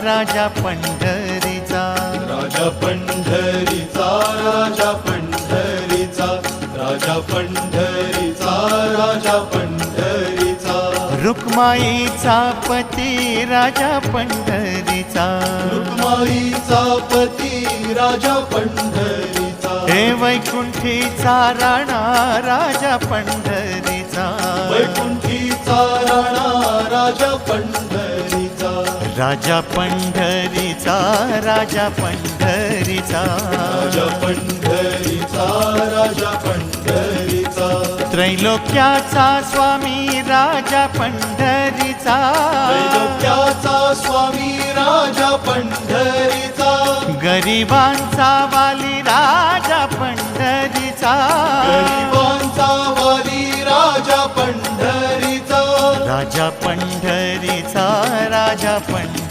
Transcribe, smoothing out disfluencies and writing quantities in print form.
राजा पंढरीचा, राजा पंढरीचा, राजा पंढरीचा, राजा पंढरीचा, राजा पंढरीचा, रुक्माईचा पती राजा पंढरीचा, रुक्माईचा पती राजा पंढरीचा, हे वैकुंठीचा राणा राजा पंढरीचा, वैकुंठीचा राणा राजा पंढरीचा, राजा पंढरीचा, राजा पंढरीचा, राजा पंढरीचा, राजा पंढरीचा, त्रैलोक्याचा स्वामी राजा पंढरीचा, त्रैलोक्याचा स्वामी राजा पंढरीचा, गरिबांचा वाली राजा पंढरीचा, गरिबांचा वाली राजा पंढरीचा, राजा पंढरीचा, राजा पंढरीचा.